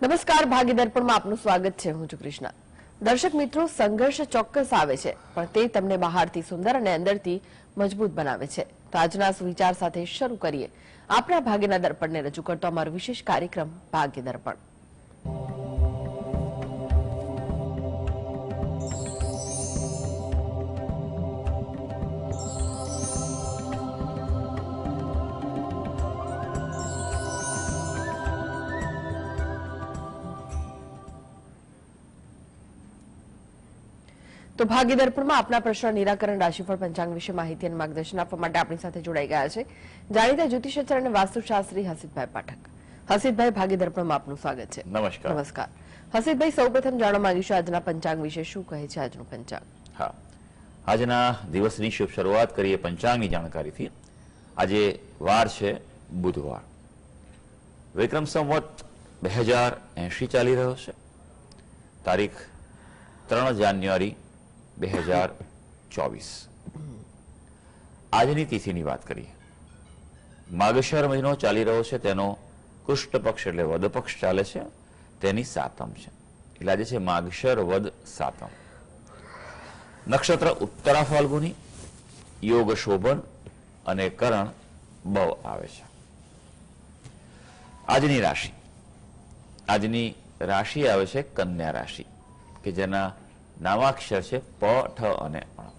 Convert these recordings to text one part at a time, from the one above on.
નમસ્કાર, ભાગ્ય દર્પણમાં આપનું સ્વાગત છે. હું છું કૃષ્ણા. દર્શક મિત્રો, સંઘર્ષ ચોક્કસ આવે છે, પણ તે તમને બહારથી સુંદર અને અંદરથી મજબૂત બનાવે છે. તો આજના સુવિચાર સાથે શરૂ કરીએ આપણા ભાગ્યના દર્પણને રજૂ કરતો અમારો વિશેષ કાર્યક્રમ ભાગ્ય દર્પણ. તો ભાગ્ય દર્પણમાં આપના પ્રશ્ન નિરાકરણ રાશિફળ પંચાંગ વિશે માહિતી અને માર્ગદર્શન આપવા માટે આપણી સાથે જોડાઈ ગયા છે જાણીતા જ્યોતિષાચાર્ય અને વાસ્તુશાસ્ત્રી હસીતભાઈ પાઠક. હસીતભાઈ, ભાગ્ય દર્પણમાં આપનું સ્વાગત છે. નમસ્કાર. નમસ્કાર હસીતભાઈ, સૌપ્રથમ જાણવા માંગીશું આજના પંચાંગ વિશે. શું કહે છે આજનું પંચાંગ? હા, આજના દિવસની શુભ શરૂઆત કરીએ પંચાંગની જાણકારીથી. આજે વાર છે બુધવાર. વિક્રમ સંવત 2080 ચાલી રહ્યો છે. તારીખ 3 જાન્યુઆરી 2024. આજની તિથિની વાત કરીએ. માગશર મહિનો ચાલી રહ્યો છે, તેનો કૃષ્ણ પક્ષ એટલે વદ પક્ષ ચાલે છે, તેની સાતમ છે. એટલે આજે છે માગશર વદ સાતમ. નક્ષત્ર ઉત્તરા ફાલ્ગુની, યોગ શોભન અને કરણ બવ આવે છે. આજની રાશિ આવે છે કન્યા રાશિ, કે જેના નામાક્ષર છે પ, ઠ અને અણ.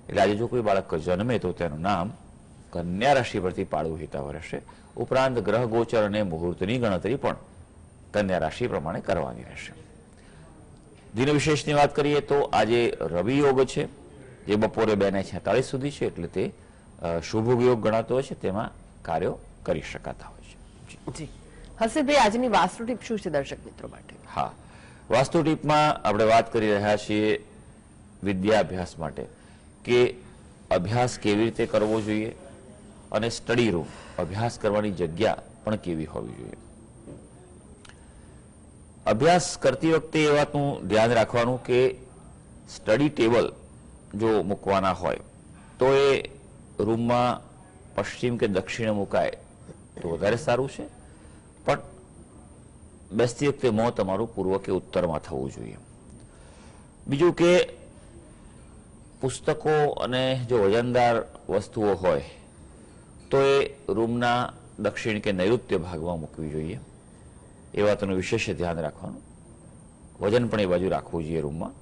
એટલે આજે જો કોઈ બાળક જન્મે તો તેનું નામ કન્યા રાશિ પરથી પાડવું હિતાવહ રહેશે. ઉપરાંત ગ્રહ ગોચર અને મુહૂર્તની ગણતરી પણ કન્યા રાશિ પ્રમાણે કરવાની રહેશે. દિન વિશેષની વાત કરીએ તો આજે રવિ યોગ છે, જે બપોરે 2:46 સુધી છે, એટલે તે શુભ યોગ ગણાતો હોય છે. તેમાં કાર્યો કરી શકાતા હોય છે. જી હસીતભાઈ, આજની વાસ્તુ ટીપ શું છે દર્શક મિત્રો માટે? હા, વાસ્તુ ટીપમાં આપણે વાત કરી રહ્યા છીએ વિદ્યાભ્યાસ માટે, કે અભ્યાસ કેવી રીતે કરવો જોઈએ અને સ્ટડી રૂમ, અભ્યાસ કરવાની જગ્યા પણ કેવી હોવી જોઈએ. અભ્યાસ કરતી વખતે એ વાતનું ધ્યાન રાખવાનું કે સ્ટડી ટેબલ જો મૂકવાના હોય તો એ રૂમમાં પશ્ચિમ કે દક્ષિણે મુકાય તો વધારે સારું છે, પણ બેસતી વખતે મોં તમારું પૂર્વ કે ઉત્તરમાં થવું જોઈએ. બીજું કે પુસ્તકો અને જો વજનદાર વસ્તુઓ હોય તો એ રૂમના દક્ષિણ કે નૈઋત્ય ભાગમાં મૂકવી જોઈએ. એ વાતનું વિશેષ ધ્યાન રાખવાનું. વજન પણ એ બાજુ રાખવું જોઈએ રૂમમાં,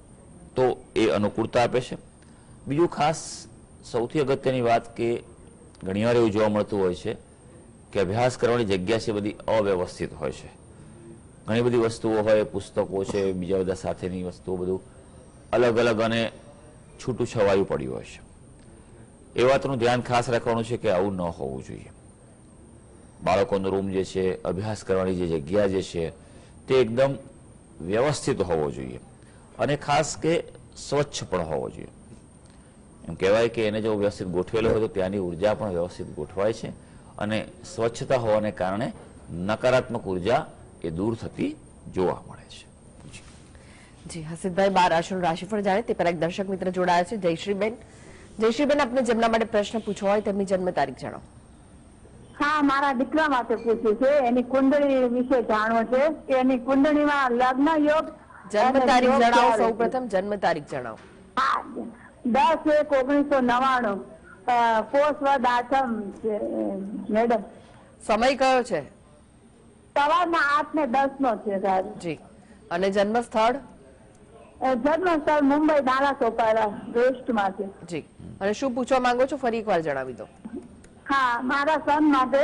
તો એ અનુકૂળતા આપે છે. બીજું ખાસ સૌથી અગત્યની વાત કે ઘણીવાર એવું જોવા મળતું હોય છે કે અભ્યાસ કરવાની જગ્યા છે બધી અવ્યવસ્થિત હોય છે. ઘણી બધી વસ્તુઓ હોય, પુસ્તકો છે, બીજા બધા સાથેની વસ્તુઓ, બધું અલગ અલગ અને છૂટું છવાયું પડ્યું હોય છે. એ વાતનું ધ્યાન ખાસ રાખવાનું છે કે આવું ન હોવું જોઈએ. બાળકોનો રૂમ જે છે, અભ્યાસ કરવાની જે જગ્યા જે છે, તે એકદમ વ્યવસ્થિત હોવો જોઈએ અને ખાસ કે સ્વચ્છ પણ હોવો જોઈએ. એમ કહેવાય કે એને જો વ્યવસ્થિત ગોઠવેલો હોય તો ત્યાંની ઉર્જા પણ વ્યવસ્થિત ગોઠવાય છે અને સ્વચ્છતા હોવાને કારણે નકારાત્મક ઉર્જા એ દૂર થતી જોવા મળે છે. જી હસીતભાઈ, 12 રાશિનું રાશિફળ જાણે તે પહેલા એક દર્શક મિત્ર જોડાયા છે, જયશ્રીબેન. જયશ્રીબેન, આપને જેમના માટે પ્રશ્ન પૂછવો હોય તેમની જન્મ તારીખ જણાવો. હા, મારા દીકરા માટે પૂછ્યું છે. એની કુંડળી વિશે જાણવું છે કે એની કુંડળીમાં લગ્ન યોગ. જન્મ તારીખ જણાવો. સૌપ્રથમ જન્મ તારીખ જણાવો. હા, 10/1/1999 પોષ વદ આઠમ છે મેડમ. સમય કયો છે? સવારના 8 ને 10 નો છે સાહેબ. જી. અને જન્મ સ્થળ? જન્મ સ્થળ મુંબઈ નાલાસોપારા વેસ્ટમાં છે. જી. અને શું પૂછવા માંગો છો ફરી એકવાર જણાવી દો. હા, મારા સન માટે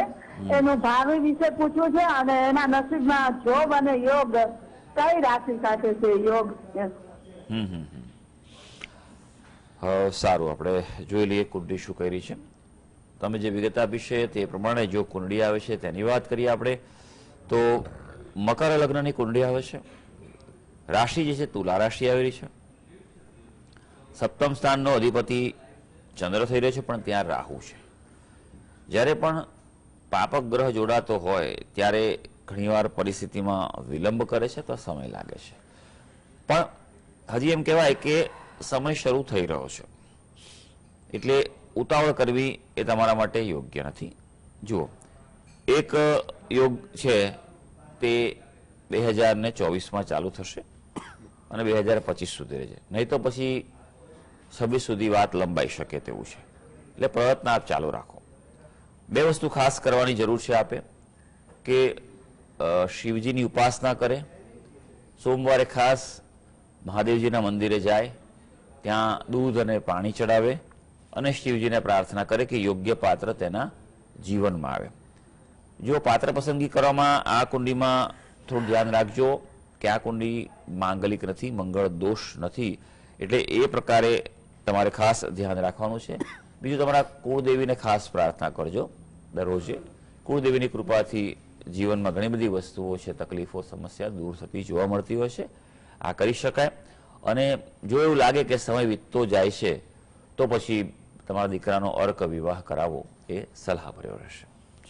એનું ભાવિ વિશે પૂછવું છે અને એના નસીબમાં જોબ અને યોગ કઈ રાશિ સાથે છે યોગ. સારું, આપણે જોઈ લઈએ કુંડળી શું કરી છે. તમે જે વિગત આપી છે તે પ્રમાણે જો કુંડળી આવે છે તેની વાત કરીએ આપણે તો મકર લગ્નની કુંડળી આવે છે. રાશિ જે છે તુલા રાશિ આવેલી છે. સપ્તમ સ્થાનનો અધિપતિ ચંદ્ર થઈ રહ્યો છે, પણ ત્યાં રાહુ છે. જ્યારે પણ પાપક ગ્રહ જોડાતો હોય ત્યારે ઘણીવાર પરિસ્થિતિમાં વિલંબ કરે છે તો સમય લાગે છે, પણ હજી એમ કહેવાય કે સમય શરૂ થઈ રહ્યો છે, એટલે ઉતાવળ કરવી એ તમારા માટે યોગ્ય નથી. જુઓ, એક યોગ છે તે 2024માં ચાલુ થશે અને 2025 સુધી રહેશે, નહીં તો પછી 26 સુધી વાત લંબાઈ શકે તેવું છે. એટલે પ્રયત્ન આપ ચાલુ રાખો. બે વસ્તુ ખાસ કરવાની જરૂર છે આપે કે શિવજીની ઉપાસના કરે, સોમવારે ખાસ મહાદેવજીના મંદિરે જાય, ત્યાં દૂધ અને પાણી ચડાવે અને શિવજીને પ્રાર્થના કરે કે યોગ્ય પાત્ર તેના જીવનમાં આવે. જો પાત્ર પસંદગી કરવામાં આ કુંડીમાં થોડું ધ્યાન રાખજો કે આ કુંડી માંગલિક નથી, મંગળ દોષ નથી, એટલે એ પ્રકારે તમારે ખાસ ધ્યાન રાખવાનું છે. બીજું, તમારા કુળદેવીને ખાસ પ્રાર્થના કરજો દરરોજે. કુળદેવીની કૃપાથી જીવનમાં ઘણી બધી વસ્તુઓ છે, તકલીફો, સમસ્યા દૂર થતી જોવા મળતી હોય છે. આ કરી શકાય. અને જો એવું લાગે કે સમય વીતતો જાય છે તો પછી તમારા દીકરાનો અર્ક વિવાહ કરાવવો એ સલાહભર્યો રહેશે.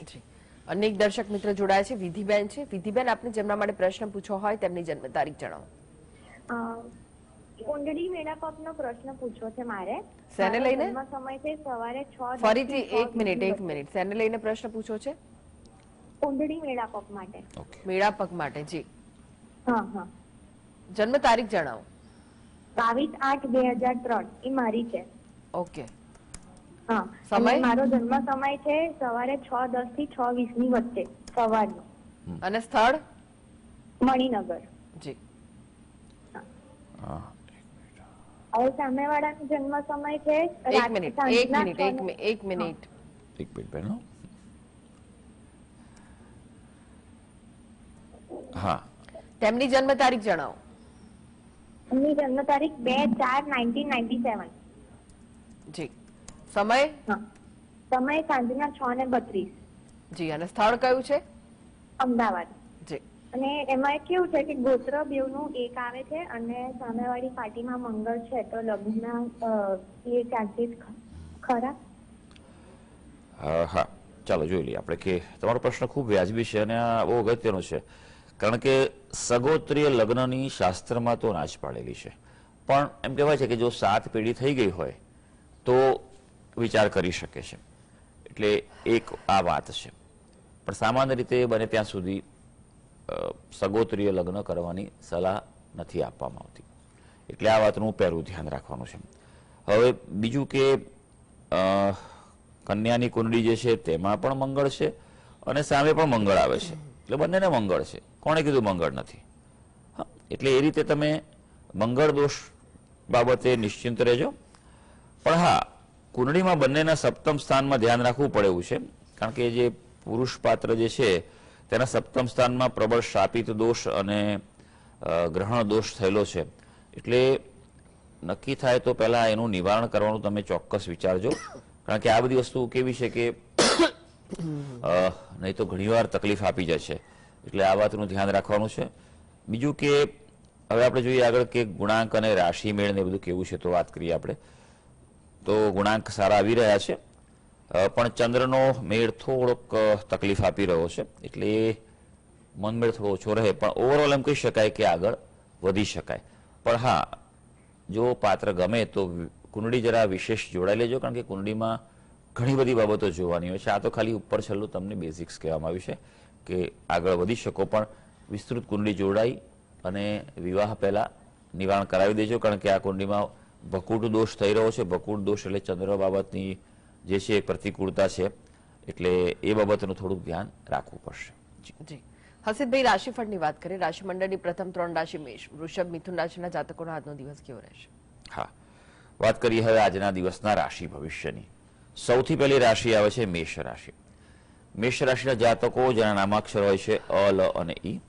જી, અનેક દર્શક મિત્ર જોડાયા છે. વિધિબેન છે. વિધિબેન, આપને જેમના માટે પ્રશ્ન પૂછવો હોય તેમની જન્મ તારીખ જણાવો. કુંડળી મેળાપનો પ્રશ્ન પૂછવો છે મારે. શેને લઈને? જન્મ સમય છે સવારે 6. ફરીથી એક મિનિટ. શેને લઈને પ્રશ્ન પૂછો છે? કુંડળી મેળાપક માટે. મેળાપક માટે. જી, હા હા. જન્મ તારીખ જણાવો. 22/8/2003 એ મારી છે. ઓકે. હા. સમય? અને મારો જન્મ સમય છે સવારે 6:10 થી 6:20 ની વચ્ચે સવારનો. અને સ્થળ? મણિનગર. જી. હવે સામેવાળાનો જન્મ સમય છે એક મિનિટ. બહેનો. હા, તેમની જન્મ તારીખ જણાવો. એમની જન્મ તારીખ 2/4/1997. જી. સમય? હા. સમય સાંજના 6:32. જી. અને સ્થળ કયું છે? અમદાવાદ. જી. અને એમાં કેવું છે કે ગોત્ર બેવનું એક આવે છે અને સામેવાળી પાર્ટીમાં મંગળ છે, તો લગ્નના એ ચાન્સીસ ખરા? હા, ચાલો જોઈ લઈએ આપણે કે તમારો પ્રશ્ન ખૂબ વ્યાજબી છે અને આ બહુ અગત્યનો છે. કારણ કે સગોત્રીય લગ્નની શાસ્ત્રમાં તો ના જ પાડેલી છે, પણ એમ કહેવાય છે કે જો 7 પેઢી થઈ ગઈ હોય તો વિચાર કરી શકે છે. એટલે એક આ વાત છે. પણ સામાન્ય રીતે બને ત્યાં સુધી સગોત્રીય લગ્ન કરવાની સલાહ નથી આપવામાં આવતી. એટલે આ વાતનું પહેલું ધ્યાન રાખવાનું છે. હવે બીજું કે કન્યાની કુંડળી જે છે તેમાં પણ મંગળ છે અને સામે પણ મંગળ આવે છે, એટલે બંનેને મંગળ છે. કોણે કીધું મંગળ નથી? હા, એટલે એ રીતે તમે મંગળ દોષ બાબતે નિશ્ચિંત રહેજો. પણ હા, કુંડળીમાં બંનેના સપ્તમ સ્થાનમાં ધ્યાન રાખવું પડે એવું છે. કારણ કે જે પુરુષ પાત્ર જે છે તેના સપ્તમ સ્થાનમાં પ્રબળ શાપિત દોષ અને ગ્રહણ દોષ થયેલો છે. એટલે નક્કી થાય તો પહેલા એનું નિવારણ કરવાનું તમે ચોક્કસ વિચારજો. કારણ કે આ બધી વસ્તુ કેવી છે કે નહીં તો ઘણીવાર તકલીફ આપી જાય છે. એટલે આ વાતનું ધ્યાન રાખવાનું છે. બીજું કે હવે આપણે જોઈએ આગળ કે ગુણાંક અને રાશિ મેળ ને બધું કેવું છે તો વાત કરીએ આપણે. તો ગુણાંક સારા આવી રહ્યા છે, પણ ચંદ્રનો મેળ થોડોક તકલીફ આપી રહ્યો છે. એટલે મનમેળ થોડો ઓછો રહે, પણ ઓવરઓલ એમ કહી શકાય કે આગળ વધી શકાય. પણ હા, જો પાત્ર ગમે તો કુંડળી જરા વિશેષ જોડાઈ લેજો. કારણ કે કુંડળીમાં ઘણી બધી બાબતો જોવાની હોય છે. આ તો ખાલી ઉપર છેલ્લું તમને બેઝિક્સ કહેવામાં આવ્યું છે કે આગળ વધી શકો, પણ વિસ્તૃત કુંડળી જોડાઈ અને વિવાહ પહેલા નિવારણ કરાવી દેજો. કારણ કે આ કુંડળીમાં ભકુટ દોષ થઈ રહ્યો છે. ભકુટ દોષ એટલે ચંદ્ર બાબતની જે છે પ્રતિકૂળતા છે, એટલે એ બાબતનું થોડુંક ધ્યાન રાખવું પડશે. જી. હસીદભાઈ, રાશિફળની વાત કરીએ. રાશિ મંડળની પ્રથમ 3 રાશિ મેષ, વૃષભ, મિથુન રાશિના જાતકોનો આજનો દિવસ કેવો રહેશે? હા, વાત કરીએ હવે આજના દિવસના રાશિ ભવિષ્યની. સૌથી પહેલી રાશિ આવે છે મેષ રાશિ. મેષ રાશિના જાતકો જેના નામાક્ષર હોય છે અ, લ અને ઈ.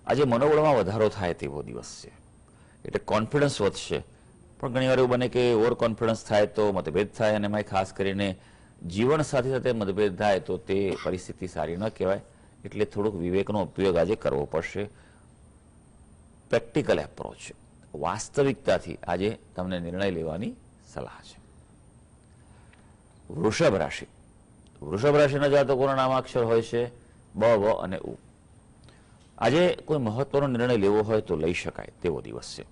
આજે મનોબળમાં વધારો થાય તેવો દિવસ છે. એટલે કોન્ફિડન્સ વધશે. પણ ઘણીવાર એવું બને કે ઓવર કોન્ફિડન્સ થાય તો મતભેદ થાય, અને એમાં ખાસ કરીને જીવન સાથે સાથે મતભેદ થાય તો તે પરિસ્થિતિ સારી ન કહેવાય. એટલે થોડુંક વિવેકનો ઉપયોગ આજે કરવો પડશે. પ્રેક્ટિકલ એપ્રોચ, વાસ્તવિકતાથી આજે તમને નિર્ણય લેવાની સલાહ છે. વૃષભ રાશિ. વૃષભ રાશિના જાતકોના નામાક્ષર હોય છે બ, વ અને ઉ. આજે કોઈ મહત્વનો નિર્ણય લેવો હોય તો લઈ શકાય તેવો દિવસ છે.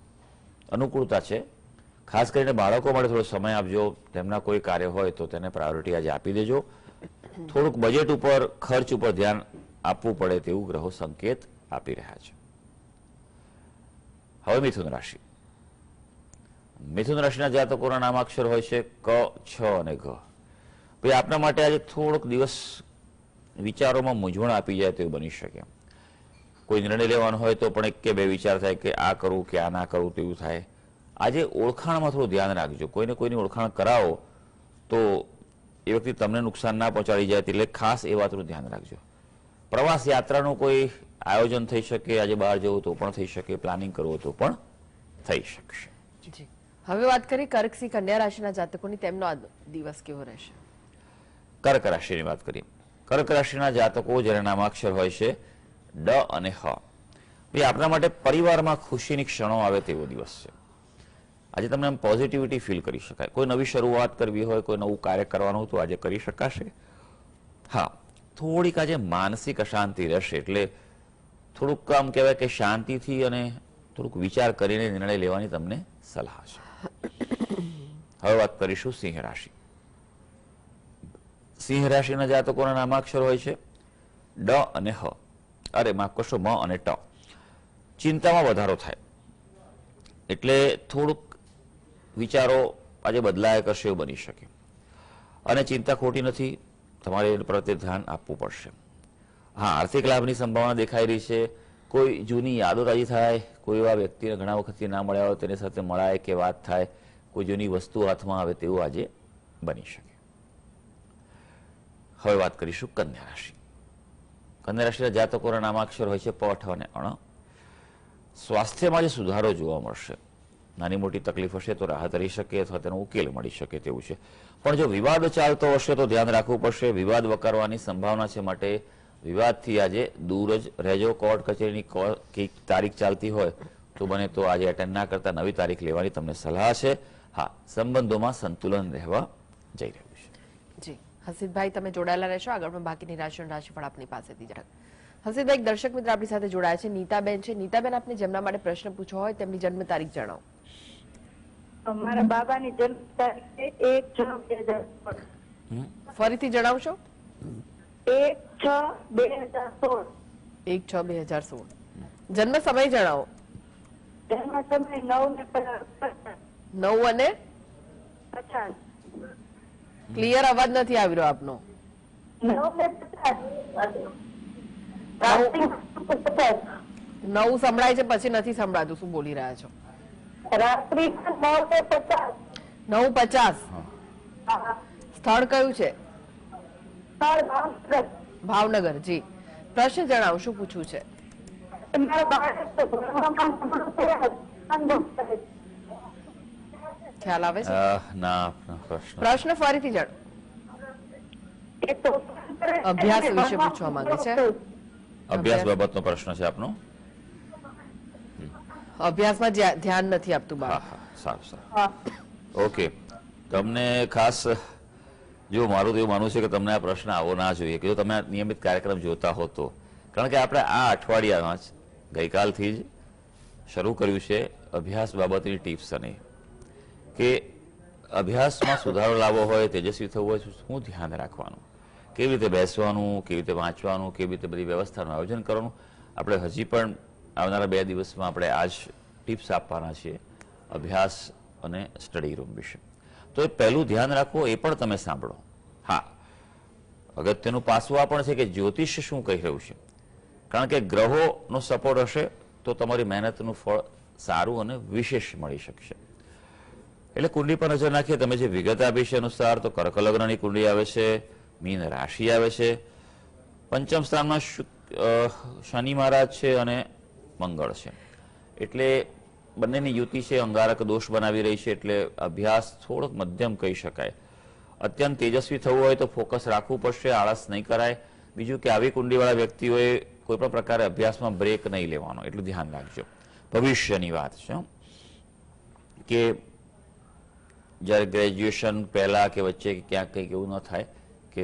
અનુકૂળતા છે. ખાસ કરીને બાળકો માટે થોડો સમય આપજો. તેમના કોઈ કાર્ય હોય તો તેને પ્રાયોરિટી આજે આપી દેજો. થોડુંક બજેટ ઉપર, ખર્ચ ઉપર ધ્યાન આપવું પડે તેવું ગ્રહો સંકેત આપી રહ્યા છે. હવે મિથુન રાશિ. મિથુન રાશિના જાતકોના નામાક્ષર હોય છે ક, છ અને ઘ. ભાઈ આપના માટે આજે થોડોક દિવસ વિચારોમાં મૂંઝવણ આપી જાય તેવું બની શકે. કોઈ નિર્ણય લેવાનો હોય તો પણ એક કે બે વિચાર થાય કે આ કરવું કે આ ના કરવું તેવું થાય. આજે ઓળખાણમાં થોડું ધ્યાન રાખજો. કોઈને કોઈની ઓળખાણ કરાવો તો એ વ્યક્તિ તમને નુકસાન ના પહોંચાડી જાય, એટલે ખાસ એ વાતનું ધ્યાન રાખજો. પ્રવાસ યાત્રાનું કોઈ આયોજન થઈ શકે, આજે બહાર જવું તો પણ થઈ શકે, પ્લાનિંગ કરવું તો પણ થઈ શકશે. જી, હવે વાત કરીએ કર્ક સિંહ કન્યા રાશિના જાતકોની, તેમનો આ દિવસ કેવો રહેશે? કર્ક રાશિની વાત કરીએ. કર્ક રાશિના જાતકો જેના નામાક્ષર હોય છે ડ અને હ. ભાઈ આપણા માટે પરિવારમાં ખુશીની ક્ષણો આવે તેવો દિવસ છે. આજે તમને એમ પોઝિટિવિટી ફીલ કરી શકાય. કોઈ નવી શરૂઆત કરવી હોય, કોઈ નવું કાર્ય કરવાનું તો આજે કરી શકાશે. હા, થોડીક આજે માનસિક અશાંતિ રહેશે, એટલે થોડુંક આમ કહેવાય કે શાંતિથી અને થોડુંક વિચાર કરીને નિર્ણય લેવાની તમને સલાહ છે. હવે વાત કરીશું સિંહ રાશિ. સિંહ રાશિના જાતકોના નામાક્ષર હોય છે ડ અને હ. અરે માફ કરશો, મ અને ટ. ચિંતામાં વધારો થાય, એટલે થોડુંક વિચારો આજે બદલાયા કરશે એવું બની શકે. અને ચિંતા ખોટી નથી, તમારે એ પ્રત્યે ધ્યાન આપવું પડશે. હા, આર્થિક લાભની સંભાવના દેખાઈ રહી છે. કોઈ જૂની યાદો તાજી થાય, કોઈ એવા વ્યક્તિને ઘણા વખતથી ના મળ્યા હોય તેની સાથે મળાય કે વાત થાય, કોઈ જૂની વસ્તુ હાથમાં આવે તેવું આજે બની શકે. હવે વાત કરીશું કન્યા રાશિ. કન્યા રાશિના જાતકોના નામાક્ષર હોય છે પ, ઠ અને અણ. સ્વાસ્થ્યમાં જે સુધારો જોવા મળશે. નાની મોટી તકલીફ હશે તો રાહત રહી શકે અથવા તેનો ઉકેલ મળી શકે તેવું છે. પણ જો વિવાદ ચાલતો હશે તો ધ્યાન રાખવું પડશે. વિવાદ વકરવાની સંભાવના છે, માટે વિવાદથી આજે દૂર જ રહેજો. કોર્ટ કચેરીની કંઈક તારીખ ચાલતી હોય તો બને તો આજે એટેન્ડ ના કરતા નવી તારીખ લેવાની તમને સલાહ છે. હા, સંબંધોમાં સંતુલન રહેવા જઈ રહ્યું છે. જી હસીદભાઈ, તમે જોડાયેલા રહેશો. આગળ પણ બાકીની રાશિઓનું રાશિફળ આપની પાસેથી જરાક. હસીદભાઈ, એક દર્શક મિત્ર આપણી સાથે જોડાયા છે, નીતાબેન છે. નીતાબેન, આપને જેમના માટે પ્રશ્ન પૂછવો હોય તેમની જન્મ તારીખ જણાવો. મારા બાબાની જન્મ તારીખ 1/6/2016. ફરીથી જણાવશો? 1/6/2016. 1/6/2016. જન્મ સમય જણાવો. જન્મ સમય 9:50. 9 અને 50. ક્લિયર અવાજ નથી આવી રહ્યો આપનો. 9:50. 9 સંભળાય છે, પછી નથી સંભળાતું. શું બોલી રહ્યા છો? રાત્રિ 9:50. 9:50. સ્થળ કયું છે? ભાવનગર. જી, પ્રશ્ન જણાવો, શું પૂછવું છે? ખ્યાલ આવે છે? ના, પ્રશ્ન પ્રશ્ન ફરીથી જણાવો. અભ્યાસ વિશે પૂછવા માંગે છે. અભ્યાસ બાબતનો પ્રશ્ન છે આપનો. અભ્યાસમાં ધ્યાન નથી આપતું હા બાળક. હા, સારું સારું. ઓકે, તમને ખાસ જો મારું તો એવું માનવું છે કે તમને આ પ્રશ્ન આવો ના જોઈએ કે જો તમે આ નિયમિત કાર્યક્રમ જોતા હો તો. કારણ કે આપણે આ અઠવાડિયામાં જ ગઈકાલથી જ શરૂ કર્યું છે અભ્યાસ બાબતની ટિપ્સ. અને કે અભ્યાસમાં સુધારો લાવવો હોય, તેજસ્વી થવું હોય, શું ધ્યાન રાખવાનું, કેવી રીતે બેસવાનું, કેવી રીતે વાંચવાનું, કેવી રીતે બધી વ્યવસ્થાનું આયોજન કરવાનું. આપણે હજી પણ આવનારા 2 દિવસમાં આપણે આ જ ટિપ્સ આપવાના છીએ અભ્યાસ અને સ્ટડી રૂમ વિશે. તો એ પહેલું ધ્યાન રાખવો, એ પણ તમે સાંભળો. હા, અગત્યનું પાસું આ પણ છે કે જ્યોતિષ શું કહી રહ્યું છે. કારણ કે ગ્રહોનો સપોર્ટ હશે તો તમારી મહેનતનું ફળ સારું અને વિશેષ મળી શકશે. એટલે કુંડલી પર નજર નાખીએ. તમે જે વિગત આપી છે અનુસાર તો કર્ક લગ્નની કુંડલી આવે છે, મીન રાશિ આવે છે, પંચમ સ્થાનમાં શનિ મહારાજ છે અને મંગળ છે. એટલે બંનેની યુતિ છે, અંગારક દોષ બનાવી રહી છે. એટલે અભ્યાસ થોડોક મધ્યમ કહી શકાય. અત્યંત તેજસ્વી થવું હોય તો ફોકસ રાખવું પડશે, આળસ નહીં કરાય. બીજું કે આવી કુંડલીવાળા વ્યક્તિઓએ કોઈ પણ પ્રકારે અભ્યાસમાં બ્રેક નહીં લેવાનો, એટલું ધ્યાન રાખજો. ભવિષ્યની વાત છે કે જ્યારે ગ્રેજ્યુએશન પહેલા કે વચ્ચે ક્યાંક કંઈક એવું ન થાય કે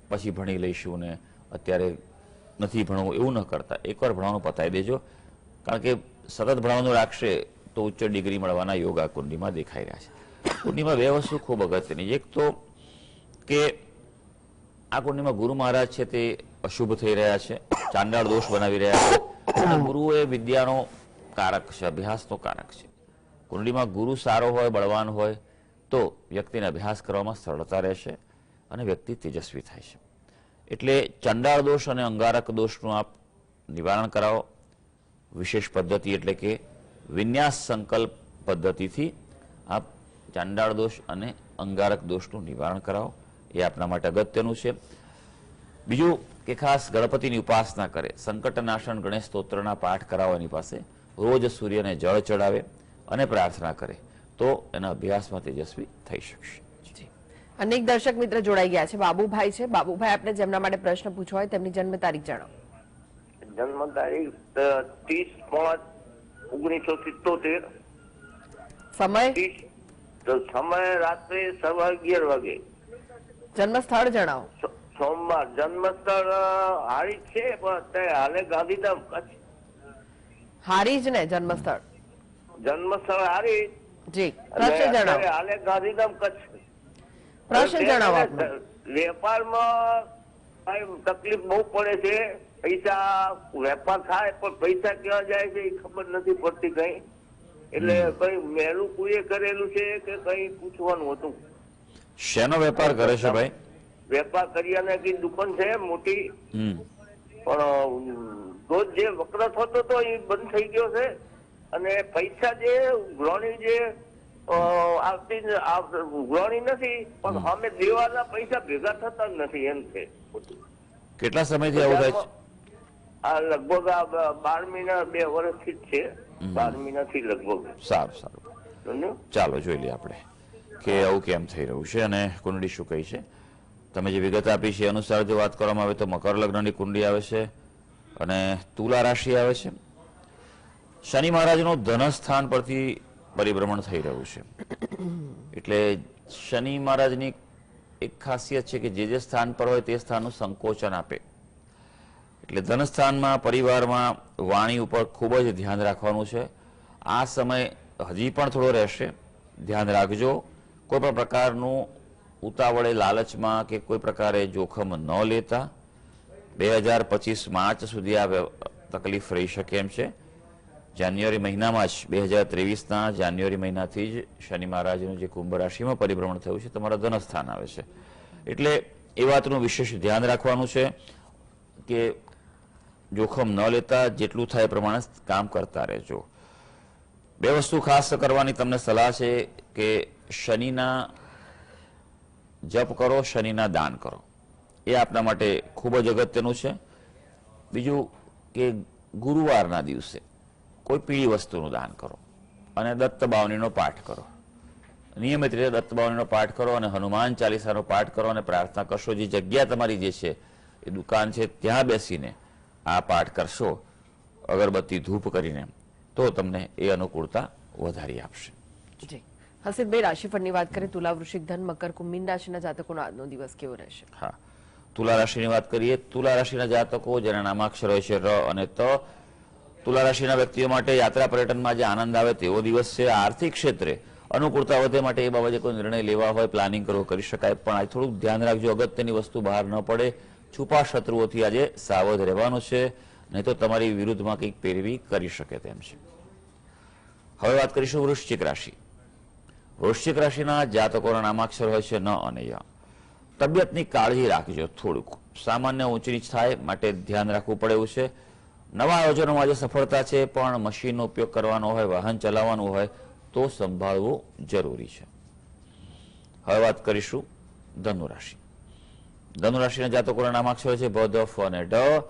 પછી ભણી લઈશું ને અત્યારે નથી ભણવું, એવું ન કરતા. એકવાર ભણવાનું પતાવી દેજો. કારણ કે સતત ભણવાનું રાખશે તો ઉચ્ચ ડિગ્રી મળવાના યોગ આ કુંડલીમાં દેખાઈ રહ્યા છે. કુંડલીમાં 2 વસ્તુ ખૂબ અગત્યની. એક તો કે આ કુંડલીમાં ગુરુ મહારાજ છે તે અશુભ થઈ રહ્યા છે, ચાંડાળ દોષ બનાવી રહ્યા છે. અને ગુરુ એ વિદ્યાનો કારક છે, અભ્યાસનો કારક છે. કુંડળીમાં ગુરુ સારો હોય, બળવાન હોય તો વ્યક્તિને અભ્યાસ કરવામાં સરળતા રહેશે અને વ્યક્તિ તેજસ્વી થાય છે. એટલે ચંડાળ દોષ અને અંગારક દોષનું આપ નિવારણ કરાવો. વિશેષ પદ્ધતિ એટલે કે વિન્યાસ સંકલ્પ પદ્ધતિથી આપ ચાંડાળ દોષ અને અંગારક દોષનું નિવારણ કરાવો. એ આપના માટે અગત્યનું છે. બીજું કે ખાસ ગણપતિની ઉપાસના કરે, સંકટનાશન ગણેશ સ્તોત્રના પાઠ કરાવો એની પાસે, રોજ સૂર્યને જળ ચડાવે અને પ્રાર્થના કરે તો એના અભ્યાસમાં તેજસ્વી થઈ શકશે. જી. અનેક દર્શક મિત્ર જોડાઈ ગયા છે. બાબુભાઈ છે. બાબુભાઈ, આપણે જેમના માટે પ્રશ્ન પૂછવો હોય તેમની જન્મ તારીખ જણાવો. જન્મ તારીખ 30/5/1977. સમય? સમય રાત્રે 11:15 વાગે. જન્મ સ્થળ જણાવો. સોમવાર. જન્મ સ્થળ હારી છે પણ અત્યારે હાલે ગાંધીધામ કચ્છ. હારીજ ને જન્મ સ્થળ? જન્મ સ્થળ હારી જી. અને પ્રશ્ન અત્યારે જણાવો. હાલે ગાંધીધામ કચ્છ. પ્રશ્ન જણાવો આપનો. વેપારમાં કઈ તકલીફ બહુ પડે છે. પૈસા વેપાર થાય પણ પૈસા ક્યાં જાય છે એ ખબર નથી પડતી કઈ. એટલે કઈ મેલું કોઈએ કરેલું છે કે કઈ પૂછવાનું હતું. શેનો વેપાર કરે છે ભાઈ? વેપાર કરિયાના કી દુકાન છે મોટી, પણ રોજ જે વક્ર થતો હતો એ બંધ થઈ ગયો છે. અને પૈસા જે ઉઘરાણી જે આવતી ઉઘરાણી નથી પણ અમે દેવાના પૈસા ભેગા થતા જ નથી એમ છે. કેટલા સમયથી આવું થાય છે? આ લગભગ આ 12 મહિના 2 વર્ષથી જ છે. 12 મહિનાથી લગભગ. સારું સારું, ચાલો જોઈ લઈએ આપણે કે આવું કેમ થઈ રહ્યું છે અને કુંડળી શું કહી છે. તમે જે વિગત આપી છે એ અનુસાર જો વાત કરવામાં આવે તો મકર લગ્નની કુંડળી આવે છે અને તુલા રાશિ આવે છે. શનિ મહારાજનું ધનસ્થાન પરથી પરિભ્રમણ થઈ રહ્યું છે. એટલે શનિ મહારાજની એક ખાસિયત છે કે જે સ્થાન પર હોય તે સ્થાનનું સંકોચન આપે. એટલે ધનસ્થાનમાં, પરિવારમાં, વાણી ઉપર ખૂબ જ ધ્યાન રાખવાનું છે. આ સમય હજી પણ થોડો રહેશે, ધ્યાન રાખજો. કોઈ પણ પ્રકારનું ઉતાવળે લાલચમાં કે કોઈ પ્રકારે જોખમ ન લેતા. 2025 માર્ચ સુધી આ તકલીફ રહી શકે એમ છે. જાન્યુઆરી મહિનામાં જ 2023ના જાન્યુઆરી મહિનાથી જ શનિ મહારાજનું જે કુંભ રાશિમાં પરિભ્રમણ થયું છે તમારા ધનસ્થાન આવે છે. એટલે એ વાતનું વિશેષ ધ્યાન રાખવાનું છે કે જોખમ ન લેતા, જેટલું થાય એ પ્રમાણે કામ કરતા રહેજો. બે વસ્તુ ખાસ કરવાની તમને સલાહ છે કે શનિના જપ કરો, શનિના દાન કરો. એ આપના માટે ખૂબ જ અગત્યનું છે. બીજું કે ગુરુવારના દિવસે કોઈ પીળી વસ્તુનું દાન કરો અને દત્ત બાવનીનો પાઠ કરો. નિયમિત રીતે દત્ત બાવનીનો પાઠ કરો અને હનુમાન ચાલીસાનો પાઠ કરો અને પ્રાર્થના કરશો. જે જગ્યા તમારી જે છે એ દુકાન છે ત્યાં બેસીને આ પાઠ કરશો અગરબત્તી ધૂપ કરીને તો તમને એ અનુકૂળતા વધારી આપશે. જી. હસીબભાઈ, રાશિફળની વાત કરીએ. તુલા, વૃશ્ચિક, ધન, મકર, કુંભ, મીન રાશિના જાતકોનો આજનો દિવસ કેવો રહેશે? હા, તુલા રાશિની વાત કરીએ. તુલા રાશિના જાતકો જેના નામાક્ષર હોય છે ર અને ત, તુલા રાશિના વ્યક્તિઓ માટે યાત્રા પર્યટનમાં જે આનંદ આવે તેવો દિવસ છે. આર્થિક ક્ષેત્રે અનુકૂળતા વધે માટે એ બાબતે કોઈ નિર્ણય લેવા હોય, પ્લાનિંગ કરવો કરી શકાય. પણ આ થોડુંક ધ્યાન રાખજો, અગત્યની વસ્તુ બહાર ન પડે. છુપા શત્રુઓથી આજે સાવધ રહેવાનું છે, નહીં તો તમારી વિરુદ્ધમાં કંઈક પેરવી કરી શકે તેમ છે. હવે વાત કરીશું વૃશ્ચિક રાશિ. વૃશ્ચિક રાશિના જાતકોના નામાક્ષર હોય છે ન અને ય. તબિયતની કાળજી રાખજો. થોડુંક સામાન્ય ઊંચ નીચ થાય માટે ધ્યાન રાખવું પડે એવું છે. નવા આયોજનોમાં આજે સફળતા છે પણ મશીનનો ઉપયોગ કરવાનો હોય, વાહન ચલાવવાનું હોય તો સંભાળવું જરૂરી છે. હવે વાત કરીશું ધનુ રાશિ. ધનુ રાશિના જાતકોના નામાક્ષર છે ભ, ધ, ફ અને ઢ.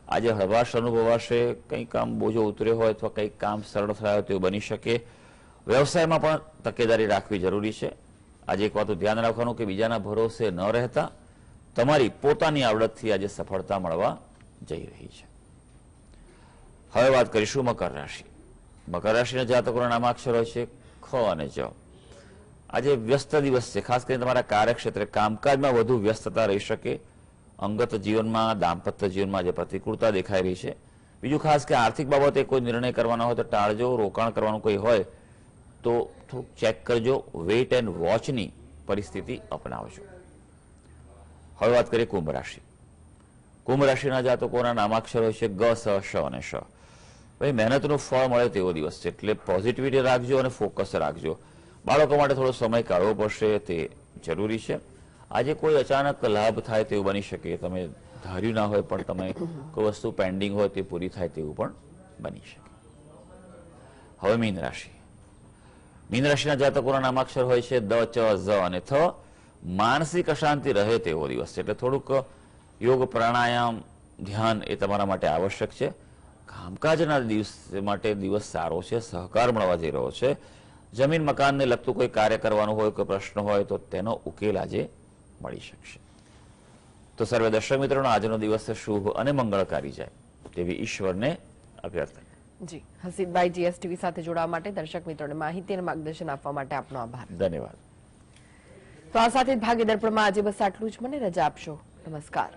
આજે હળવાશ અનુભવાશે. કંઈ કામ બોજો ઉતર્યો હોય અથવા કંઈક કામ સરળ થયા તેવું બની શકે. વ્યવસાયમાં પણ તકેદારી રાખવી જરૂરી છે. આજે એક વાતનું ધ્યાન રાખવાનું કે બીજાના ભરોસે ન રહેતા તમારી પોતાની આવડતથી આજે સફળતા મળવા જઈ રહી છે. હવે વાત કરીશું મકર રાશિ. મકર રાશિના જાતકોના નામાક્ષર હોય છે ખ અને જ. આજે વ્યસ્ત દિવસ છે. ખાસ કરીને તમારા કાર્યક્ષેત્રે કામકાજમાં વધુ વ્યસ્તતા રહી શકે. અંગત જીવનમાં, દાંપત્ય જીવનમાં આજે પ્રતિકૂળતા દેખાઈ રહી છે. બીજું ખાસ કે આર્થિક બાબતે કોઈ નિર્ણય કરવાનો હોય તો ટાળજો. રોકાણ કરવાનું કોઈ હોય તો થોડુંક ચેક કરજો. વેઇટ એન્ડ વોચની પરિસ્થિતિ અપનાવજો. હવે વાત કરીએ કુંભ રાશિ. કુંભ રાશિના જાતકોના નામાક્ષર હોય છે ગ, સ, શ અને શ. ભાઈ મહેનતનું ફળ મળે તેવો દિવસ છે, એટલે પોઝિટિવિટી રાખજો અને ફોકસ રાખજો. બાળકો માટે થોડો સમય કાઢવો પડશે, તે જરૂરી છે. આજે કોઈ અચાનક લાભ થાય તેવું બની શકે, તમે ધાર્યું ના હોય પણ તમે કોઈ વસ્તુ પેન્ડિંગ હોય તે પૂરી થાય તેવું પણ બની શકે. હવે મીન રાશિ. મીન રાશિના જાતકોના નામાક્ષર હોય છે દ, ચ, ઝ અને થ. માનસિક અશાંતિ રહે તેવો દિવસ છે, એટલે થોડુંક યોગ, પ્રાણાયામ, ધ્યાન એ તમારા માટે આવશ્યક છે. કામકાજના દિવસ માટે દિવસ સારો છે, સહકાર મળવા જઈ રહ્યો છે. જમીન મકાનને લગતું કોઈ કાર્ય કરવાનું હોય, કોઈ પ્રશ્ન હોય તો તેનો ઉકેલ આજે મળી શકશે. તો સર્વે દર્શક મિત્રોનો આજનો દિવસ શુભ અને મંગળકારી જાય તેવી ઈશ્વરને અભ્યર્થના. જી, હસીબભાઈ જીએસટીવી સાથે જોડાવા માટે, દર્શક મિત્રોને માહિતી અને માર્ગદર્શન આપવા માટે આપનો આભાર. ધન્યવાદ. તો આ સાથે જ ભાગ્ય દર્પણમાં આજે બસ આટલું જ. મને રજા આપશો. નમસ્કાર.